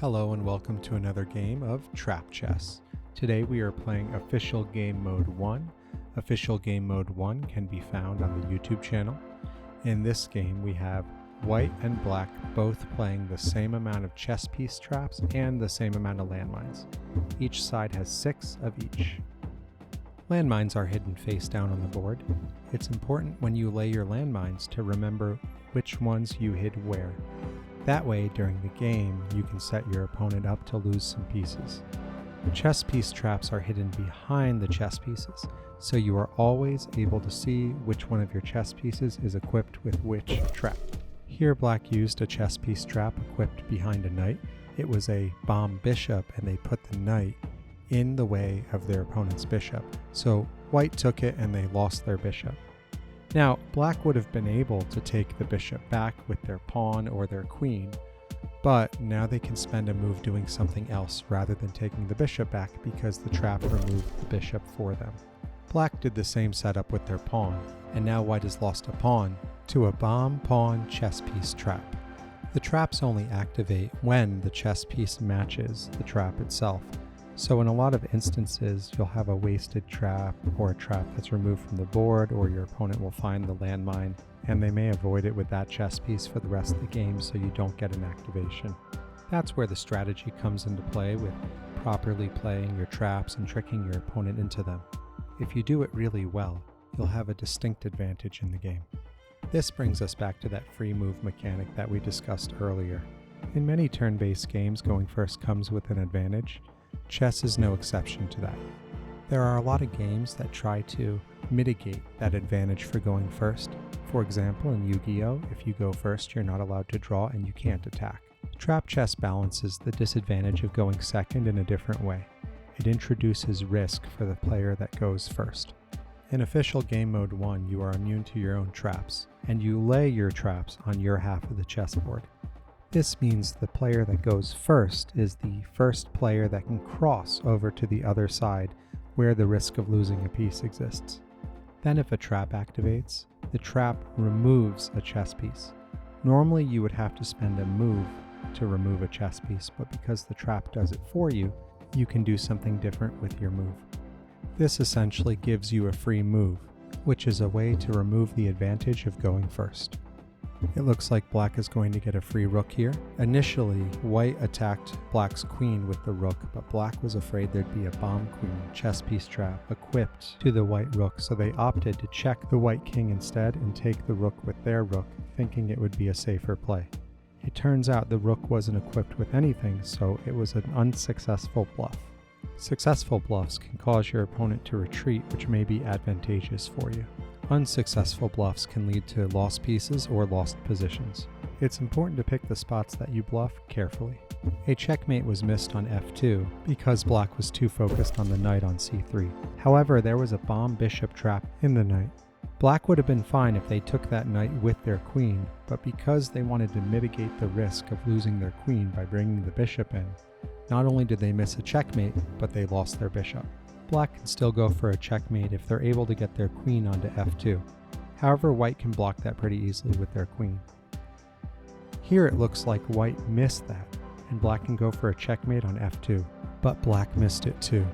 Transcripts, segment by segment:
Hello and welcome to another game of Trap Chess. Today we are playing Official Game Mode 1. Official Game Mode 1 can be found on the YouTube channel. In this game we have white and black both playing the same amount of chess piece traps and the same amount of landmines. Each side has 6 of each. Landmines are hidden face down on the board. It's important when you lay your landmines to remember which ones you hid where. That way, during the game, you can set your opponent up to lose some pieces. Chess piece traps are hidden behind the chess pieces, so you are always able to see which one of your chess pieces is equipped with which trap. Here black used a chess piece trap equipped behind a knight. It was a bomb bishop, and they put the knight in the way of their opponent's bishop. So white took it and they lost their bishop. Now, black would have been able to take the bishop back with their pawn or their queen, but now they can spend a move doing something else rather than taking the bishop back because the trap removed the bishop for them. Black did the same setup with their pawn, and now white has lost a pawn to a bomb pawn chess piece trap. The traps only activate when the chess piece matches the trap itself. So in a lot of instances, you'll have a wasted trap or a trap that's removed from the board, or your opponent will find the landmine and they may avoid it with that chess piece for the rest of the game so you don't get an activation. That's where the strategy comes into play with properly playing your traps and tricking your opponent into them. If you do it really well, you'll have a distinct advantage in the game. This brings us back to that free move mechanic that we discussed earlier. In many turn-based games, going first comes with an advantage. Chess is no exception to that. There are a lot of games that try to mitigate that advantage for going first. For example, in Yu-Gi-Oh!, if you go first, you're not allowed to draw and you can't attack. Trap chess balances the disadvantage of going second in a different way. It introduces risk for the player that goes first. In Official Game Mode 1, you are immune to your own traps, and you lay your traps on your half of the chessboard. This means the player that goes first is the first player that can cross over to the other side where the risk of losing a piece exists. Then if a trap activates, the trap removes a chess piece. Normally you would have to spend a move to remove a chess piece, but because the trap does it for you, you can do something different with your move. This essentially gives you a free move, which is a way to remove the advantage of going first. It looks like black is going to get a free rook here. Initially, white attacked black's queen with the rook, but black was afraid there'd be a bomb queen chess piece trap equipped to the white rook, so they opted to check the white king instead and take the rook with their rook, thinking it would be a safer play. It turns out the rook wasn't equipped with anything, so it was an unsuccessful bluff. Successful bluffs can cause your opponent to retreat, which may be advantageous for you. Unsuccessful bluffs can lead to lost pieces or lost positions. It's important to pick the spots that you bluff carefully. A checkmate was missed on f2 because black was too focused on the knight on c3. However, there was a bomb bishop trap in the knight. Black would have been fine if they took that knight with their queen, but because they wanted to mitigate the risk of losing their queen by bringing the bishop in, not only did they miss a checkmate, but they lost their bishop. Black can still go for a checkmate if they're able to get their queen onto f2. However, white can block that pretty easily with their queen. Here it looks like white missed that, and black can go for a checkmate on f2, but black missed it too.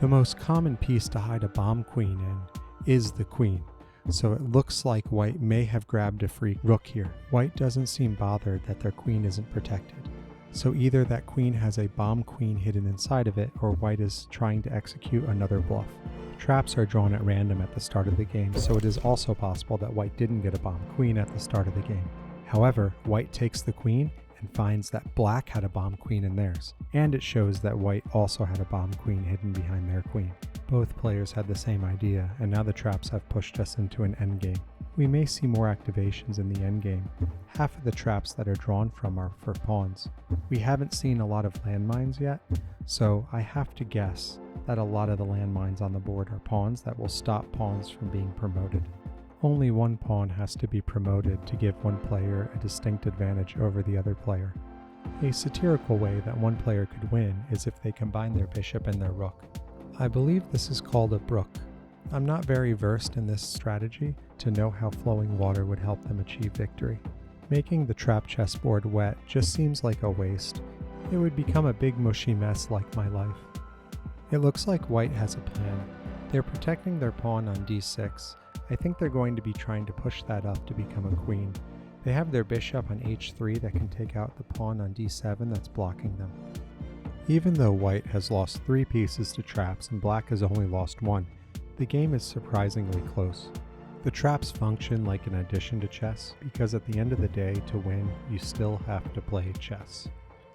The most common piece to hide a bomb queen in is the queen, so it looks like white may have grabbed a free rook here. White doesn't seem bothered that their queen isn't protected. So either that queen has a bomb queen hidden inside of it, or white is trying to execute another bluff. Traps are drawn at random at the start of the game, so it is also possible that white didn't get a bomb queen at the start of the game. However, white takes the queen and finds that black had a bomb queen in theirs, and it shows that white also had a bomb queen hidden behind their queen. Both players had the same idea, and now the traps have pushed us into an endgame. We may see more activations in the endgame. Half of the traps that are drawn from are for pawns. We haven't seen a lot of landmines yet, so I have to guess that a lot of the landmines on the board are pawns that will stop pawns from being promoted. Only one pawn has to be promoted to give one player a distinct advantage over the other player. A satirical way that one player could win is if they combine their bishop and their rook. I believe this is called a brook. I'm not very versed in this strategy to know how flowing water would help them achieve victory. Making the trap chessboard wet just seems like a waste. It would become a big mushy mess like my life. It looks like white has a plan. They're protecting their pawn on d6. I think they're going to be trying to push that up to become a queen. They have their bishop on h3 that can take out the pawn on d7 that's blocking them. Even though white has lost 3 pieces to traps and black has only lost 1, the game is surprisingly close. The traps function like an addition to chess because at the end of the day, to win, you still have to play chess.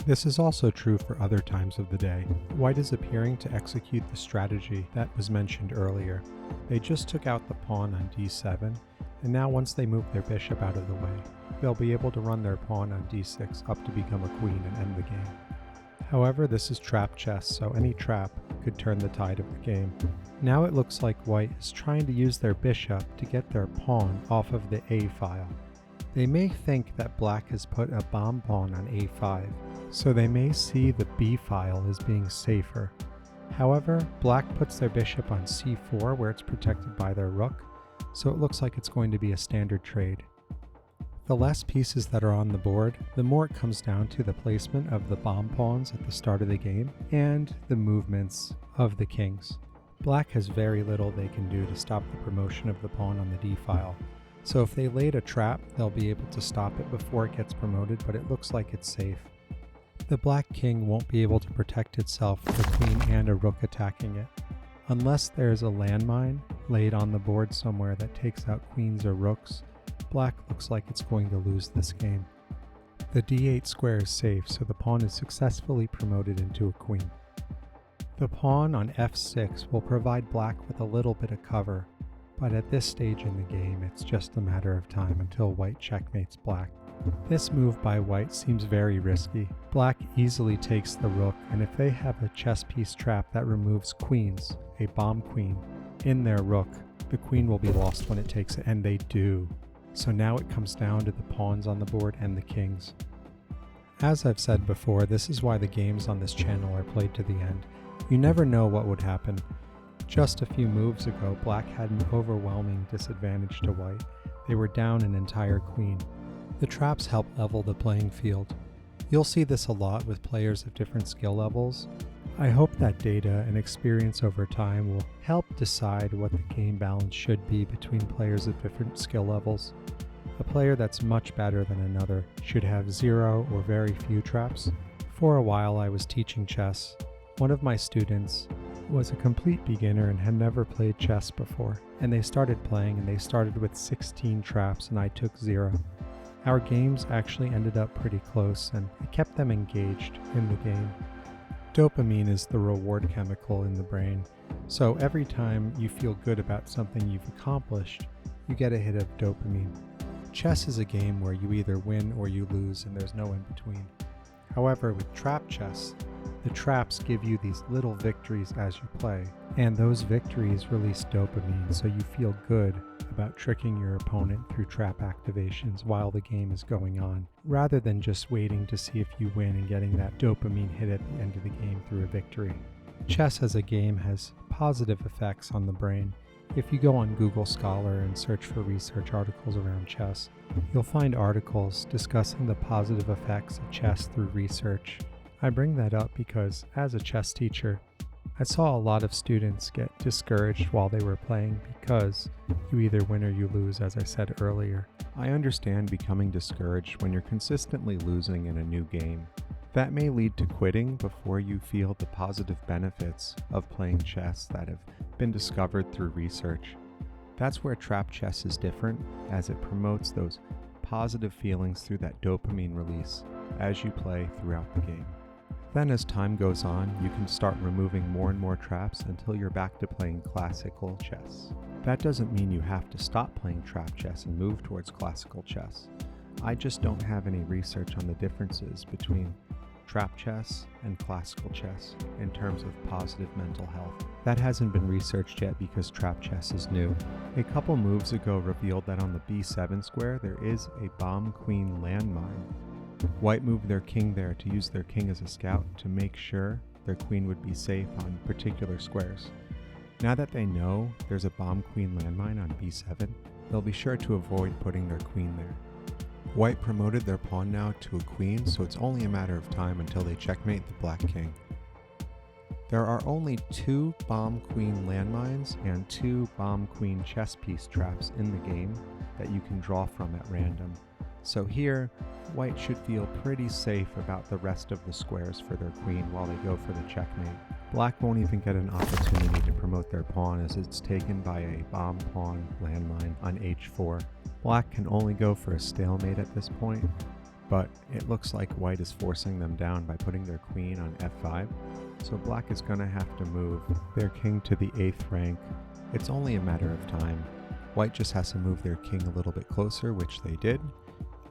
This is also true for other times of the day. White is appearing to execute the strategy that was mentioned earlier. They just took out the pawn on d7, and now once they move their bishop out of the way, they'll be able to run their pawn on d6 up to become a queen and end the game. However, this is trap chess, so any trap could turn the tide of the game. Now it looks like white is trying to use their bishop to get their pawn off of the a file. They may think that black has put a bomb pawn on a5, so they may see the b file as being safer. However, black puts their bishop on c4 where it's protected by their rook, so it looks like it's going to be a standard trade. The less pieces that are on the board, the more it comes down to the placement of the bomb pawns at the start of the game and the movements of the kings. Black has very little they can do to stop the promotion of the pawn on the d file, so if they laid a trap, they'll be able to stop it before it gets promoted, but it looks like it's safe. The black king won't be able to protect itself with a queen and a rook attacking it, unless there's a landmine laid on the board somewhere that takes out queens or rooks. Black looks like it's going to lose this game. The d8 square is safe, so the pawn is successfully promoted into a queen. The pawn on f6 will provide black with a little bit of cover, but at this stage in the game it's just a matter of time until white checkmates black. This move by white seems very risky. Black easily takes the rook, and if they have a chess piece trap that removes queens, a bomb queen, in their rook, the queen will be lost when it takes it, and they do. So now it comes down to the pawns on the board and the kings. As I've said before, this is why the games on this channel are played to the end. You never know what would happen. Just a few moves ago, black had an overwhelming disadvantage to white. They were down an entire queen. The traps help level the playing field. You'll see this a lot with players of different skill levels. I hope that data and experience over time will help decide what the game balance should be between players of different skill levels. A player that's much better than another should have 0 or very few traps. For a while I was teaching chess. One of my students was a complete beginner and had never played chess before, and they started playing and they started with 16 traps and I took 0. Our games actually ended up pretty close and it kept them engaged in the game. Dopamine is the reward chemical in the brain, so every time you feel good about something you've accomplished, you get a hit of dopamine. Chess is a game where you either win or you lose and there's no in between. However, with trap chess, the traps give you these little victories as you play, and those victories release dopamine, so you feel good about tricking your opponent through trap activations while the game is going on, rather than just waiting to see if you win and getting that dopamine hit at the end of the game through a victory. Chess as a game has positive effects on the brain. If you go on Google Scholar and search for research articles around chess, you'll find articles discussing the positive effects of chess through research. I bring that up because, as a chess teacher, I saw a lot of students get discouraged while they were playing because you either win or you lose, as I said earlier. I understand becoming discouraged when you're consistently losing in a new game. That may lead to quitting before you feel the positive benefits of playing chess that have been discovered through research. That's where trap chess is different, as it promotes those positive feelings through that dopamine release as you play throughout the game. Then as time goes on, you can start removing more and more traps until you're back to playing classical chess. That doesn't mean you have to stop playing trap chess and move towards classical chess. I just don't have any research on the differences between trap chess and classical chess in terms of positive mental health. That hasn't been researched yet because trap chess is new. A couple moves ago revealed that on the b7 square there is a bomb queen landmine. White moved their king there to use their king as a scout to make sure their queen would be safe on particular squares. Now that they know there's a bomb queen landmine on b7, they'll be sure to avoid putting their queen there. White promoted their pawn now to a queen, so it's only a matter of time until they checkmate the black king. There are only 2 bomb queen landmines and 2 bomb queen chess piece traps in the game that you can draw from at random. So here, white should feel pretty safe about the rest of the squares for their queen while they go for the checkmate. Black won't even get an opportunity to promote their pawn as it's taken by a bomb pawn landmine on h4. Black can only go for a stalemate at this point, but it looks like white is forcing them down by putting their queen on f5. So black is going to have to move their king to the 8th rank. It's only a matter of time. White just has to move their king a little bit closer, which they did,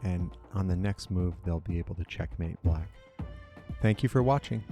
and on the next move they'll be able to checkmate black. Thank you for watching.